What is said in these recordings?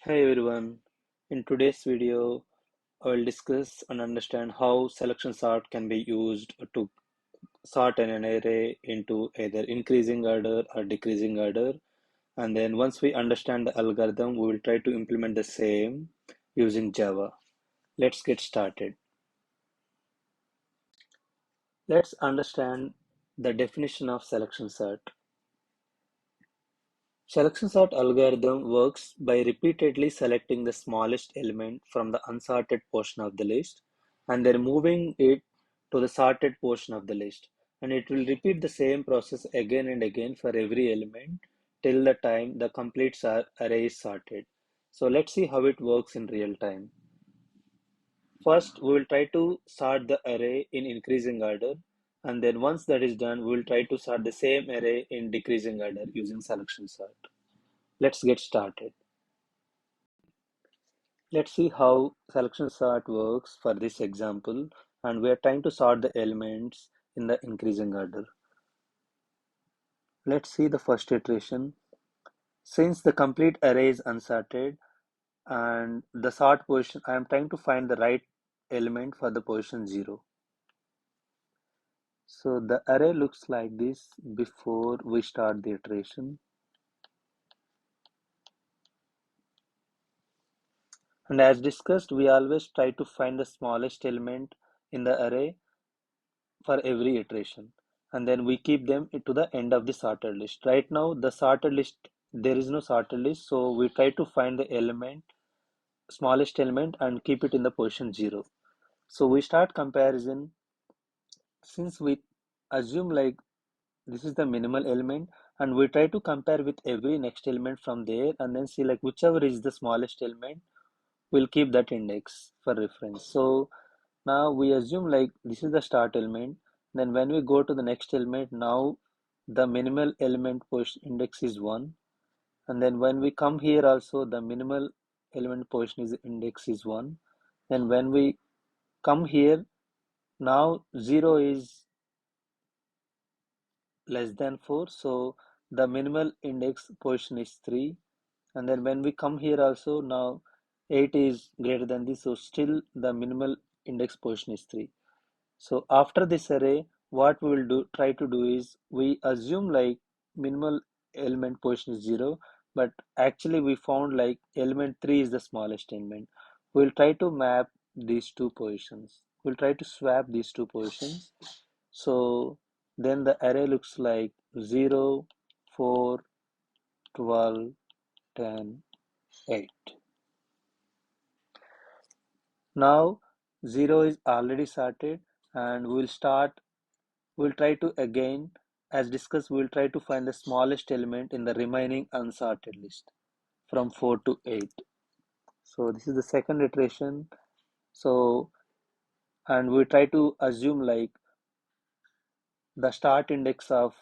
Hey everyone, in today's video, I will discuss and understand how selection sort can be used to sort an array into either increasing order or decreasing order. And then once we understand the algorithm, we will try to implement the same using Java. Let's get started. Let's understand the definition of selection sort. Selection sort algorithm works by repeatedly selecting the smallest element from the unsorted portion of the list and then moving it to the sorted portion of the list. And it will repeat the same process again and again for every element till the time the complete array is sorted. So let's see how it works in real time. First, we will try to sort the array in increasing order, and then once that is done, we will try to sort the same array in decreasing order using selection sort. Let's get started. Let's see how selection sort works for this example, and we are trying to sort the elements in the increasing order. Let's see the first iteration. Since the complete array is unsorted and the sort position, I am trying to find the right element for the position 0. So the array looks like this before we start the iteration. And as discussed, we always try to find the smallest element in the array for every iteration, and then we keep them to the end of the sorted list. Right now the sorted list, there is no sorted list, so we try to find the element, smallest element, and keep it in the position 0. So we start comparison. Since we assume like this is the minimal element, and we try to compare with every next element from there and then see like whichever is the smallest element, we'll keep that index for reference. So now we assume like this is the start element. Then when we go to the next element, now the minimal element position index is 1. And then when we come here also, the minimal element position is index is 1. Then when we come here, now 0 is less than 4. So the minimal index position is 3. And then when we come here also, now 8 is greater than this. So still the minimal index position is 3. So after this array, what we will try to do is we assume like minimal element position is 0, but actually we found like element 3 is the smallest element. We'll try to map these two positions. We'll try to swap these two positions. So then the array looks like 0, 4, 12, 10, 8. Now 0 is already sorted, and we'll try to again, as discussed, we'll try to find the smallest element in the remaining unsorted list from 4 to 8. So this is the second iteration. So, and we try to assume like the start index of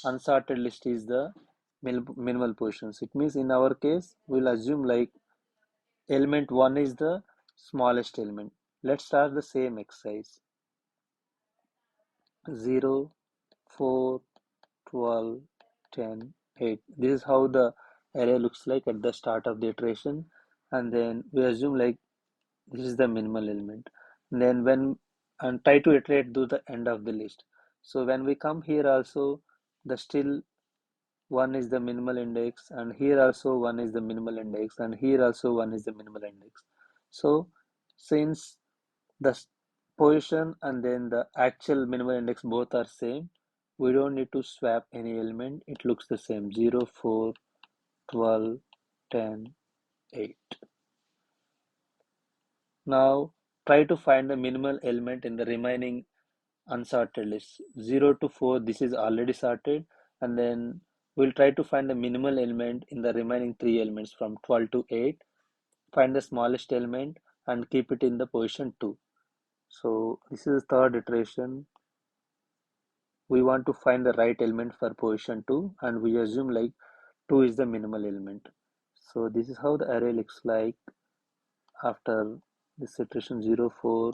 unsorted list is the minimal positions. It means in our case, we'll assume like element 1 is the smallest element. Let's start the same exercise. 0, 4, 12, 10, 8. This is how the array looks like at the start of the iteration. And then we assume like this is the minimal element. And then when and try to iterate to the end of the list. So when we come here also, the still 1 is the minimal index, and here also 1 is the minimal index, and here also 1 is the minimal index. So since the position and then the actual minimal index both are same, we don't need to swap any element. It looks the same: 0, 4, 12, 10, 8. Now try to find the minimal element in the remaining unsorted list. 0 to 4, this is already sorted, and then we'll try to find the minimal element in the remaining three elements from 12 to 8. Find the smallest element and keep it in the position 2. So this is the third iteration. We want to find the right element for position 2, and we assume like 2 is the minimal element. So this is how the array looks like after this iteration: 0, 4,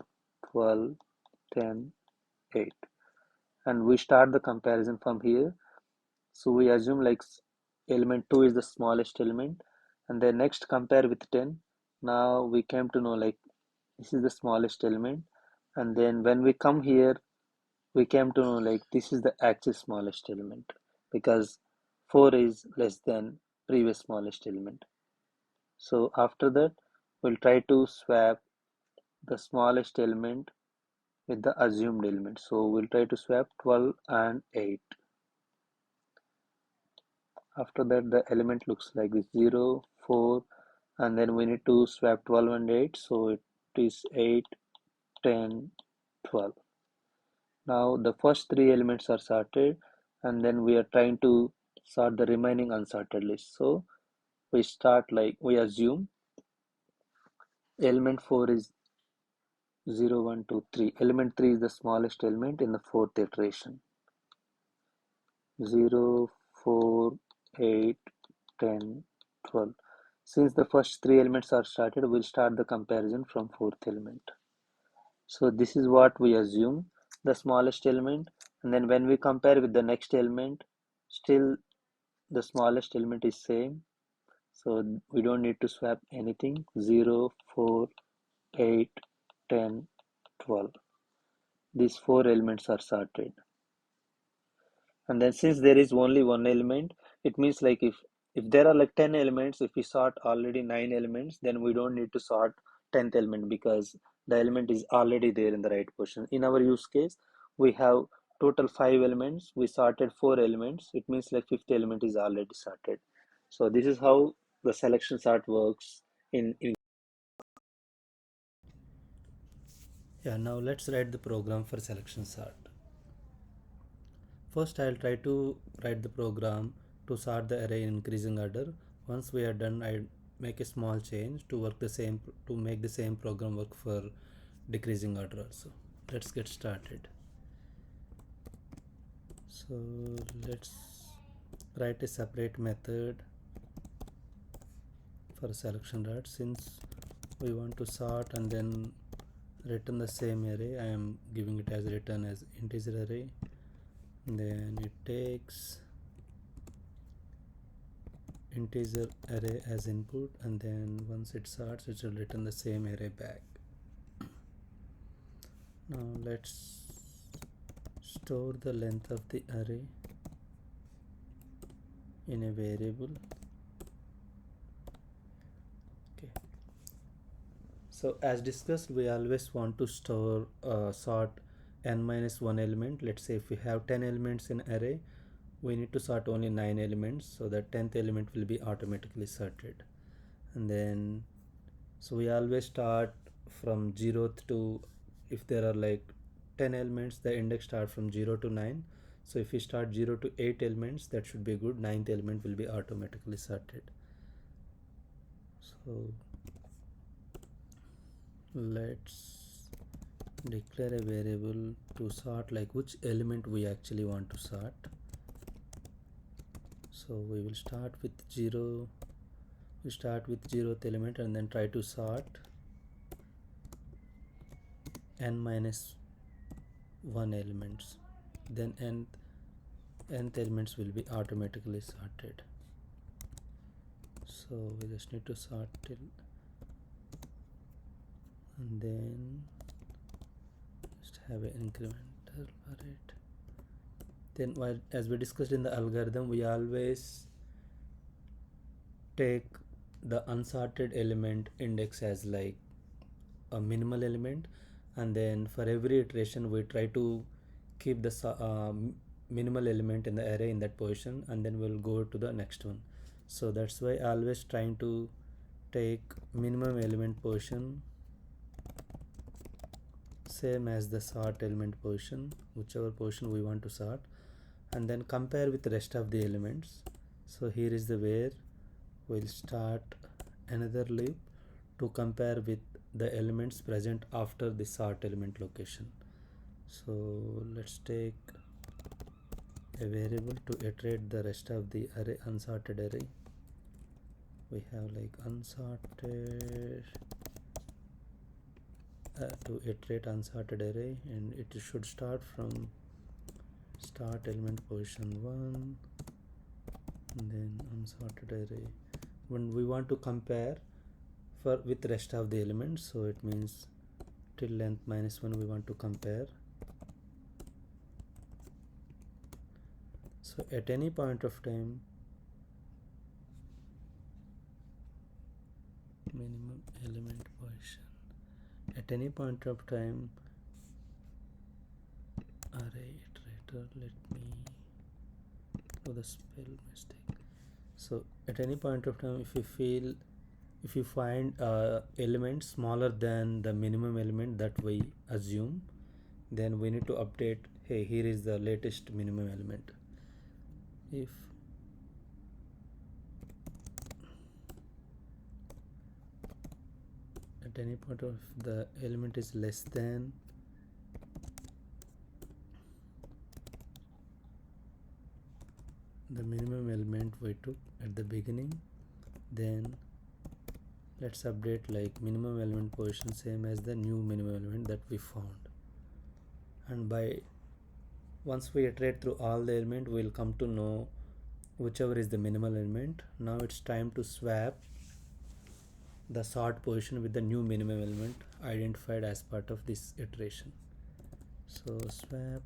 12, 10, 8. And we start the comparison from here. So we assume like element 2 is the smallest element, and then next compare with 10. Now we came to know like this is the smallest element, and then when we come here we came to know like this is the actual smallest element because 4 is less than previous smallest element. So after that we'll try to swap the smallest element with the assumed element. So we'll try to swap 12 and 8. After that the element looks like this 0, 4, and then we need to swap 12 and 8. So it is 8, 10, 12. Now the first three elements are sorted, and then we are trying to sort the remaining unsorted list. So we start like we assume element 4 is 0, 1, 2, 3. Element 3 is the smallest element in the fourth iteration. 0, 4, 8, 10, 12. Since the first three elements are started, we'll start the comparison from fourth element. So this is what we assume, the smallest element, and then when we compare with the next element, still the smallest element is same. So we don't need to swap anything. 0, 4, 8, 10, 12. These four elements are sorted. And then since there is only one element, it means like if there are like 10 elements, if we sort already 9 elements, then we don't need to sort 10th element because the element is already there in the right position. In our use case, we have total 5 elements. We sorted 4 elements. It means like fifth element is already sorted. So this is how the selection sort works in. Yeah, now let's write the program for selection sort. First, I'll try to write the program to sort the array in increasing order. Once we are done, I make a small change to work the same to make the same program work for decreasing order also. Let's get started. So let's write a separate method for selection sort. Since we want to sort and then return the same array, I am giving it as return as integer array. Then it takes integer array as input, and then once it sorts it will return the same array back. Now let's store the length of the array in a variable. Okay, so as discussed, we always want to store sort n minus 1 element. Let's say if we have 10 elements in array, we need to sort only 9 elements, so that 10th element will be automatically sorted. And then so we always start from 0th to, if there are like 10 elements, the index start from 0 to 9. So if we start 0 to 8 elements, that should be good. 9th element will be automatically sorted. So let's declare a variable to sort like which element we actually want to sort. So we will start with 0. We start with 0th element and then try to sort n minus 1 elements, then nth elements will be automatically sorted. So we just need to sort till, and then just have an incremental for it. Then while as we discussed in the algorithm, we always take the unsorted element index as like a minimal element, and then for every iteration we try to keep the minimal element in the array in that position, and then we'll go to the next one. So that's why always trying to take minimum element position same as the sort element position, whichever position we want to sort, and then compare with the rest of the elements. So here is the where we'll start another loop to compare with the elements present after the sort element location. So let's take a variable to iterate the rest of the array, unsorted array. We have like unsorted to iterate unsorted array, and it should start from start element position 1, and then unsorted array when we want to compare for with rest of the elements, so it means till length minus 1 we want to compare. So at any point of time, minimum element position, at any point of time, array iterator, let me do the spell mistake. So at any point of time, if you find element smaller than the minimum element that we assume, then we need to update, hey, here is the latest minimum element. If at any point of the element is less than the minimum element we took at the beginning, then let's update like minimum element position same as the new minimum element that we found. And by once we iterate through all the element, we'll come to know whichever is the minimal element. Now it's time to swap the sort position with the new minimum element identified as part of this iteration. So swap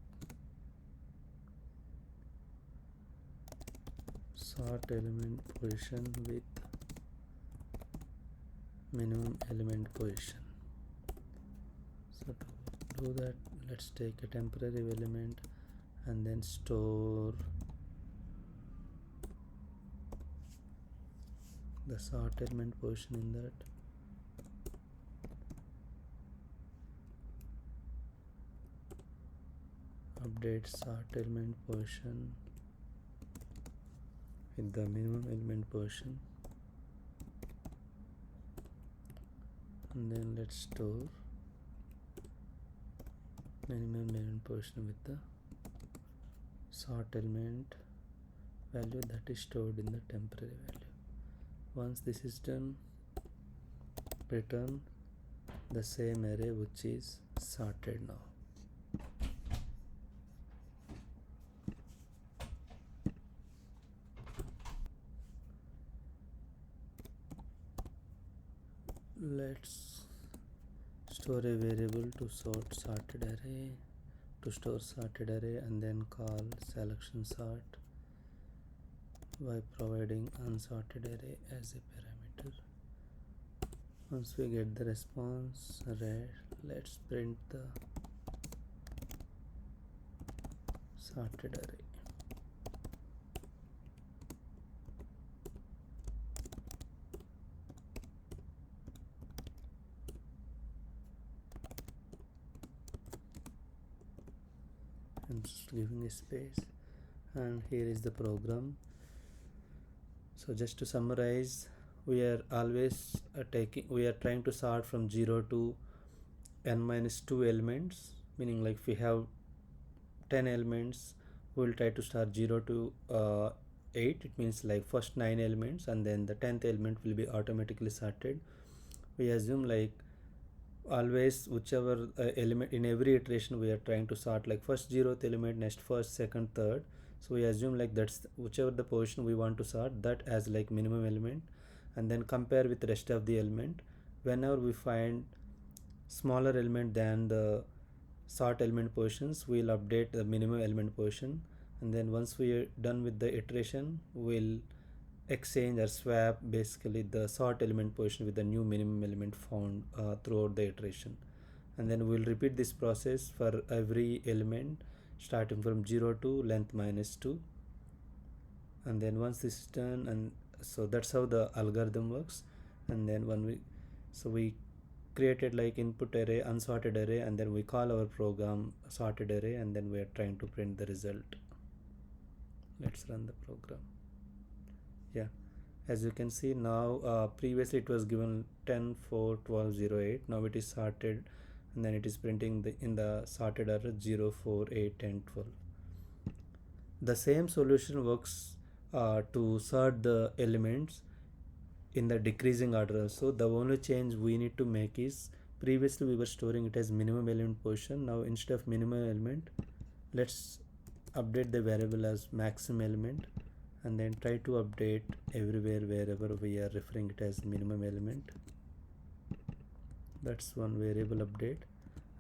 sort element position with minimum element position. So to do that, let's take a temporary element and then store the sort element position in that. Update sort element position with the minimum element position, and then let's store minimum element position with the sort element value that is stored in the temporary value. Once this is done, return the same array which is sorted now. Let's store a variable to sort sorted array, to store sorted array, and then call selection sort by providing unsorted array as a parameter. Once we get the response red, let's print the sorted array. I'm just leaving a space, and here is the program. So just to summarize, we are always we are trying to sort from 0 to n minus 2 elements, meaning like if we have 10 elements, we will try to start 0 to 8. It means like first 9 elements, and then the 10th element will be automatically sorted. We assume like always whichever element in every iteration we are trying to sort, like first 0th element, next first, second, third. So we assume like that's whichever the position we want to sort, that as like minimum element, and then compare with the rest of the element. Whenever we find smaller element than the sort element positions, we'll update the minimum element position, and then once we are done with the iteration, we'll exchange or swap basically the sort element position with the new minimum element found throughout the iteration. And then we'll repeat this process for every element starting from 0 to length minus 2. And then once this is done, and so that's how the algorithm works. And then when we created like input array, unsorted array, and then we call our program sorted array, and then we are trying to print the result. Let's run the program. Yeah, as you can see now, previously it was given 10 4 12 0 8. Now it is sorted, and then it is printing in the sorted array 0 4 8 10 12. The same solution works to sort the elements in the decreasing order. So the only change we need to make is, previously we were storing it as minimum element position. Now instead of minimum element, let's update the variable as maximum element, and then try to update everywhere wherever we are referring it as minimum element. That's one variable update.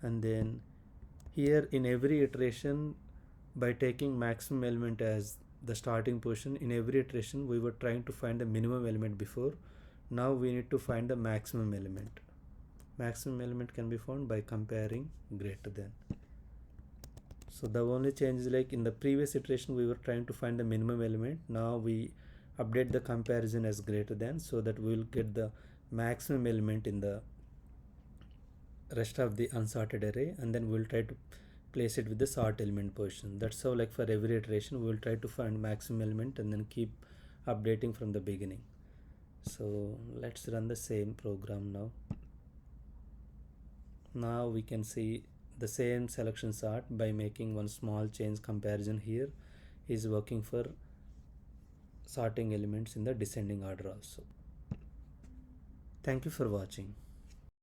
And then here in every iteration, by taking maximum element as the starting position, in every iteration we were trying to find the minimum element before. Now we need to find the maximum element. Maximum element can be found by comparing greater than. So the only change is, like in the previous iteration we were trying to find the minimum element, now we update the comparison as greater than, so that we will get the maximum element in the rest of the unsorted array, and then we'll try to place it with the sort element position. That's how, like for every iteration we will try to find maximum element and then keep updating from the beginning. So let's run the same program now. Now we can see the same selection sort by making one small change. Comparison here is working for sorting elements in the descending order also. Thank you for watching.